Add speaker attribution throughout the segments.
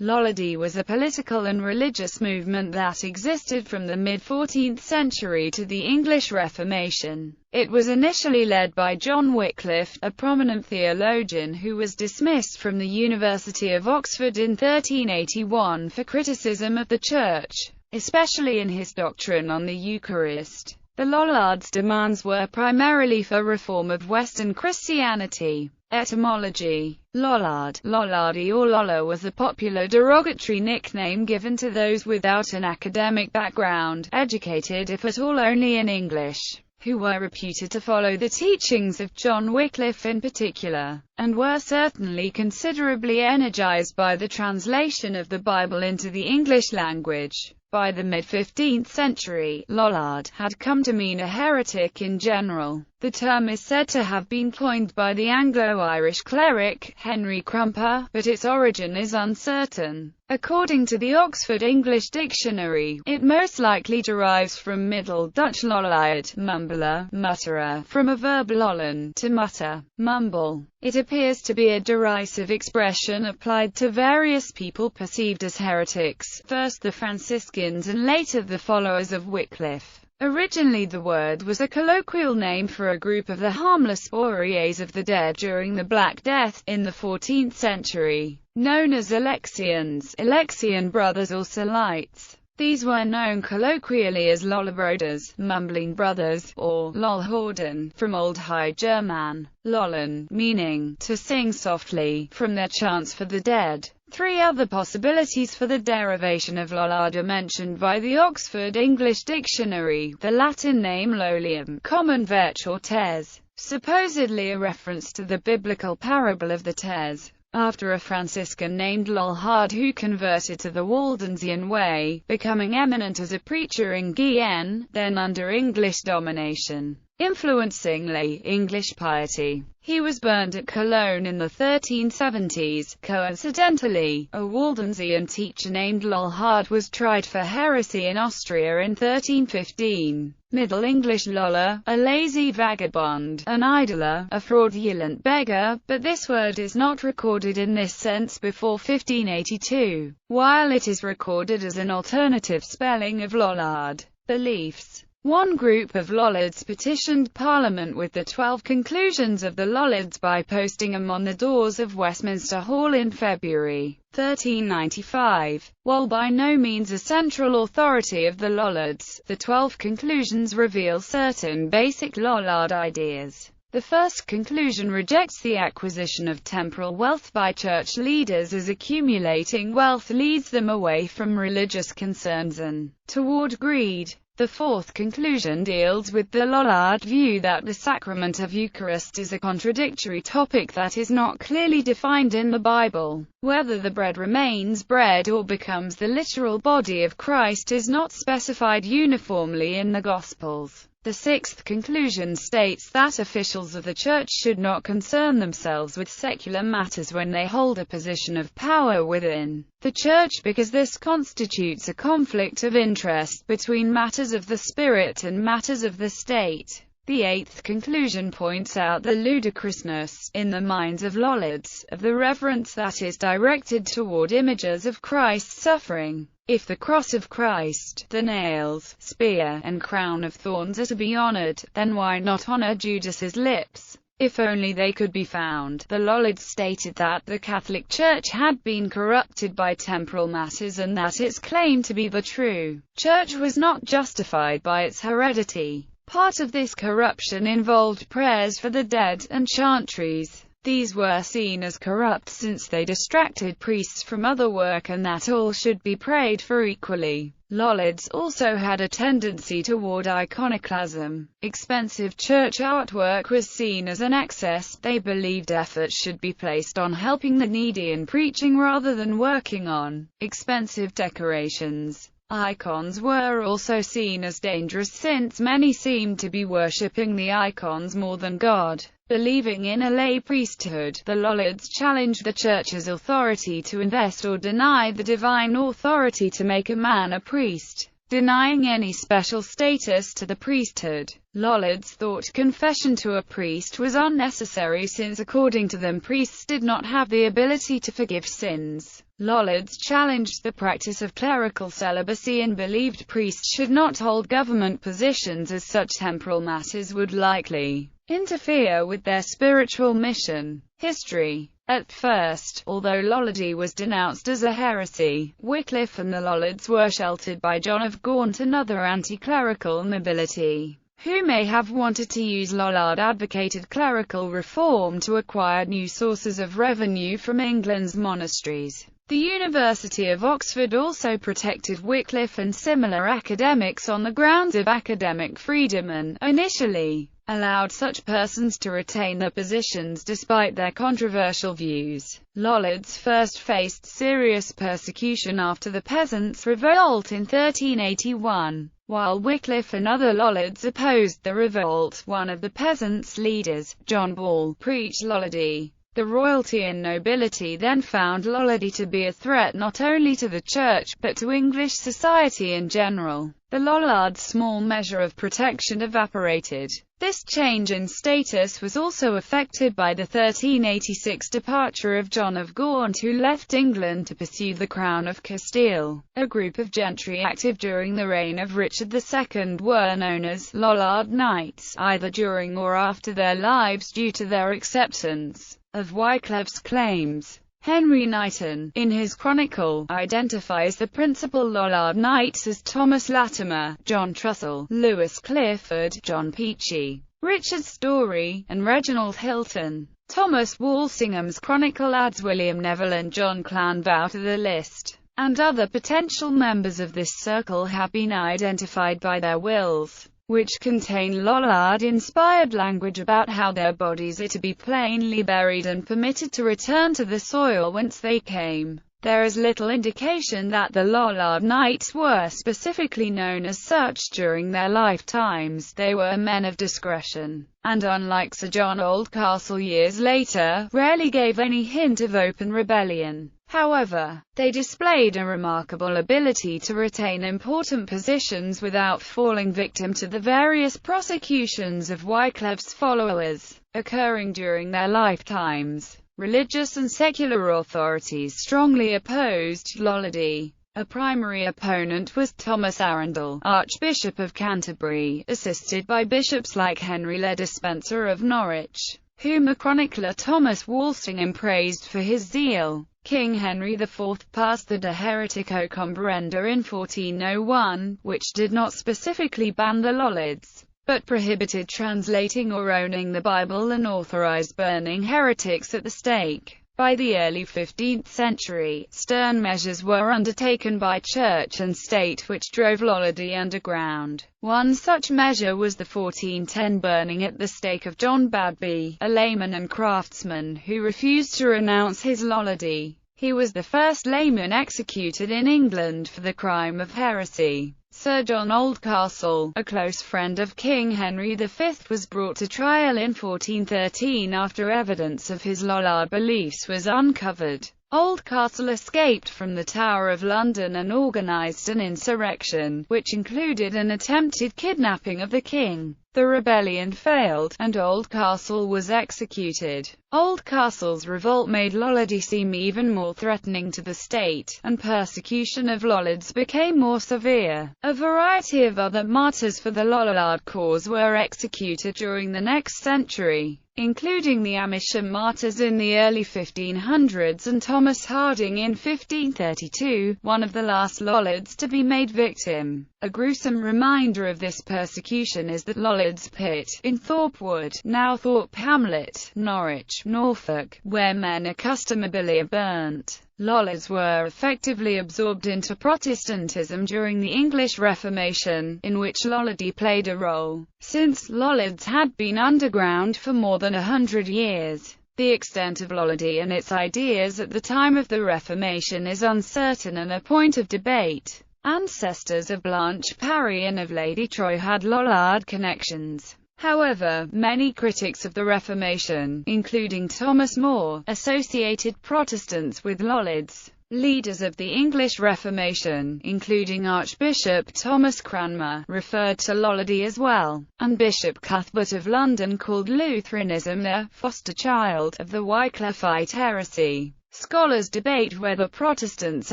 Speaker 1: Lollardy was a political and religious movement that existed from the mid-14th century to the English Reformation. It was initially led by John Wycliffe, a prominent theologian who was dismissed from the University of Oxford in 1381 for criticism of the Church, especially in his doctrine on the Eucharist. The Lollards' demands were primarily for reform of Western Christianity. Etymology. Lollard, Lollardy or Lolla was a popular derogatory nickname given to those without an academic background, educated if at all only in English, who were reputed to follow the teachings of John Wycliffe in particular, and were certainly considerably energized by the translation of the Bible into the English language. By the mid-15th century, Lollard had come to mean a heretic in general. The term is said to have been coined by the Anglo-Irish cleric, Henry Crumper, but its origin is uncertain. According to the Oxford English Dictionary, it most likely derives from Middle Dutch lollard, mumbler, mutterer, from a verb lollen, to mutter, mumble. It appears to be a derisive expression applied to various people perceived as heretics, first the Franciscans and later the followers of Wycliffe. Originally the word was a colloquial name for a group of the harmless ories of the dead during the Black Death, in the 14th century, known as Alexians, Alexian brothers or Cellites. These were known colloquially as Lollabroders, mumbling brothers, or Lollhorden, from Old High German, lollen, meaning to sing softly, from their chants for the dead. Three other possibilities for the derivation of Lollard are mentioned by the Oxford English Dictionary: the Latin name Lolium, common vetch or tes, supposedly a reference to the biblical parable of the tes, after a Franciscan named Lollard who converted to the Waldensian way, becoming eminent as a preacher in Guyenne, then under English domination, influencing lay English piety. He was burned at Cologne in the 1370s. Coincidentally, a Waldensian teacher named Lollard was tried for heresy in Austria in 1315. Middle English lolla, a lazy vagabond, an idler, a fraudulent beggar, but this word is not recorded in this sense before 1582, while it is recorded as an alternative spelling of Lollard. Beliefs. One group of Lollards petitioned Parliament with the 12 conclusions of the Lollards by posting them on the doors of Westminster Hall in February 1395. While by no means a central authority of the Lollards, the 12 conclusions reveal certain basic Lollard ideas. The first conclusion rejects the acquisition of temporal wealth by church leaders, as accumulating wealth leads them away from religious concerns and toward greed. The fourth conclusion deals with the Lollard view that the sacrament of Eucharist is a contradictory topic that is not clearly defined in the Bible. Whether the bread remains bread or becomes the literal body of Christ is not specified uniformly in the Gospels. The sixth conclusion states that officials of the Church should not concern themselves with secular matters when they hold a position of power within the Church, because this constitutes a conflict of interest between matters of the Spirit and matters of the state. The eighth conclusion points out the ludicrousness, in the minds of Lollards, of the reverence that is directed toward images of Christ's suffering. If the cross of Christ, the nails, spear, and crown of thorns are to be honored, then why not honor Judas's lips? If only they could be found. The Lollards stated that the Catholic Church had been corrupted by temporal matters and that its claim to be the true Church was not justified by its heredity. Part of this corruption involved prayers for the dead, and chantries. These were seen as corrupt since they distracted priests from other work, and that all should be prayed for equally. Lollards also had a tendency toward iconoclasm. Expensive church artwork was seen as an excess. They believed effort should be placed on helping the needy and preaching rather than working on expensive decorations. Icons were also seen as dangerous since many seemed to be worshipping the icons more than God. Believing in a lay priesthood, the Lollards challenged the Church's authority to invest or deny the divine authority to make a man a priest, denying any special status to the priesthood. Lollards thought confession to a priest was unnecessary since according to them priests did not have the ability to forgive sins. Lollards challenged the practice of clerical celibacy and believed priests should not hold government positions, as such temporal matters would likely interfere with their spiritual mission. History. At first, although Lollardy was denounced as a heresy, Wycliffe and the Lollards were sheltered by John of Gaunt and other anti-clerical nobility, who may have wanted to use Lollard advocated clerical reform to acquire new sources of revenue from England's monasteries. The University of Oxford also protected Wycliffe and similar academics on the grounds of academic freedom and, initially, allowed such persons to retain their positions despite their controversial views. Lollards first faced serious persecution after the Peasants' Revolt in 1381. While Wycliffe and other Lollards opposed the revolt, one of the peasants' leaders, John Ball, preached Lollardy. The royalty and nobility then found Lollardy to be a threat not only to the church, but to English society in general. The Lollards' small measure of protection evaporated. This change in status was also affected by the 1386 departure of John of Gaunt, who left England to pursue the crown of Castile. A group of gentry active during the reign of Richard II were known as Lollard Knights, either during or after their lives due to their acceptance of Wycliffe's claims. Henry Knighton, in his chronicle, identifies the principal Lollard Knights as Thomas Latimer, John Trussell, Lewis Clifford, John Peachey, Richard Story, and Reginald Hilton. Thomas Walsingham's chronicle adds William Neville and John Clanvow to the list, and other potential members of this circle have been identified by their wills, which contain Lollard-inspired language about how their bodies are to be plainly buried and permitted to return to the soil whence they came. There is little indication that the Lollard Knights were specifically known as such during their lifetimes. They were men of discretion, and unlike Sir John Oldcastle years later, rarely gave any hint of open rebellion. However, they displayed a remarkable ability to retain important positions without falling victim to the various prosecutions of Wycliffe's followers, occurring during their lifetimes. Religious and secular authorities strongly opposed Lollardy. A primary opponent was Thomas Arundel, Archbishop of Canterbury, assisted by bishops like Henry Le Despencer of Norwich, whom the chronicler Thomas Walsingham praised for his zeal. King Henry IV passed the De Heretico Combrenda in 1401, which did not specifically ban the Lollards, but prohibited translating or owning the Bible and authorized burning heretics at the stake. By the early 15th century, stern measures were undertaken by church and state which drove Lollardy underground. One such measure was the 1410 burning at the stake of John Badby, a layman and craftsman who refused to renounce his Lollardy. He was the first layman executed in England for the crime of heresy. Sir John Oldcastle, a close friend of King Henry V, was brought to trial in 1413 after evidence of his Lollard beliefs was uncovered. Oldcastle escaped from the Tower of London and organised an insurrection, which included an attempted kidnapping of the king. The rebellion failed, and Oldcastle was executed. Oldcastle's revolt made Lollardy seem even more threatening to the state, and persecution of Lollards became more severe. A variety of other martyrs for the Lollard cause were executed during the next century, including the Amersham martyrs in the early 1500s and Thomas Harding in 1532, one of the last Lollards to be made victim. A gruesome reminder of this persecution is that Lollards Pit, in Thorpe Wood, now Thorpe Hamlet, Norwich, Norfolk, where memorabilia burnt. Lollards were effectively absorbed into Protestantism during the English Reformation, in which Lollardy played a role. Since Lollards had been underground for more than 100 years, the extent of Lollardy and its ideas at the time of the Reformation is uncertain and a point of debate. Ancestors of Blanche Parry and of Lady Troy had Lollard connections. However, many critics of the Reformation, including Thomas More, associated Protestants with Lollards. Leaders of the English Reformation, including Archbishop Thomas Cranmer, referred to Lollardy as well, and Bishop Cuthbert of London called Lutheranism the foster child of the Wycliffite heresy. Scholars debate whether Protestants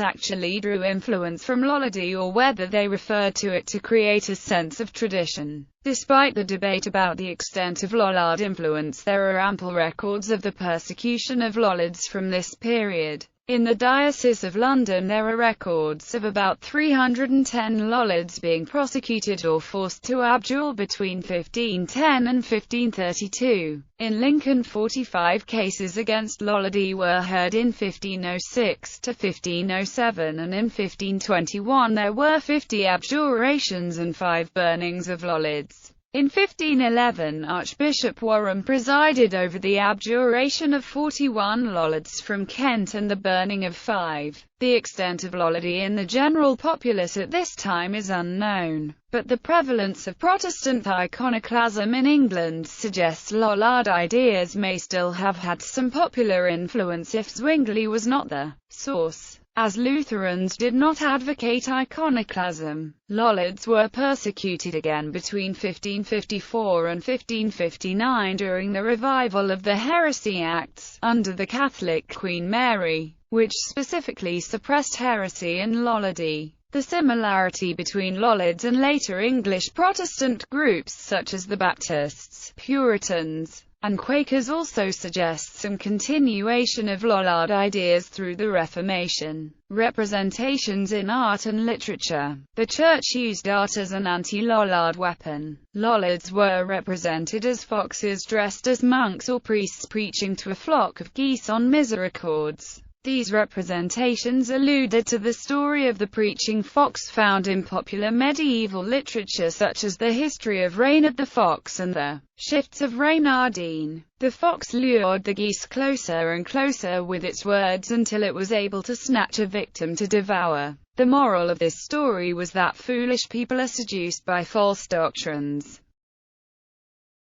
Speaker 1: actually drew influence from Lollardy or whether they referred to it to create a sense of tradition. Despite the debate about the extent of Lollard influence, there are ample records of the persecution of Lollards from this period. In the Diocese of London there are records of about 310 Lollards being prosecuted or forced to abjure between 1510 and 1532. In Lincoln 45 cases against Lollardy were heard in 1506 to 1507, and in 1521 there were 50 abjurations and 5 burnings of Lollards. In 1511, Archbishop Warham presided over the abjuration of 41 Lollards from Kent and the burning of 5. The extent of Lollardy in the general populace at this time is unknown, but the prevalence of Protestant iconoclasm in England suggests Lollard ideas may still have had some popular influence if Zwingli was not the source. As Lutherans did not advocate iconoclasm, Lollards were persecuted again between 1554 and 1559 during the revival of the Heresy Acts, under the Catholic Queen Mary, which specifically suppressed heresy in Lollardy. The similarity between Lollards and later English Protestant groups such as the Baptists, Puritans, and Quakers also suggests some continuation of Lollard ideas through the Reformation. Representations in art and literature. The Church used art as an anti-Lollard weapon. Lollards were represented as foxes dressed as monks or priests preaching to a flock of geese on misericords. These representations alluded to the story of the preaching fox found in popular medieval literature such as the History of Reynard the Fox and the Shifts of Reynardine. The fox lured the geese closer and closer with its words until it was able to snatch a victim to devour. The moral of this story was that foolish people are seduced by false doctrines.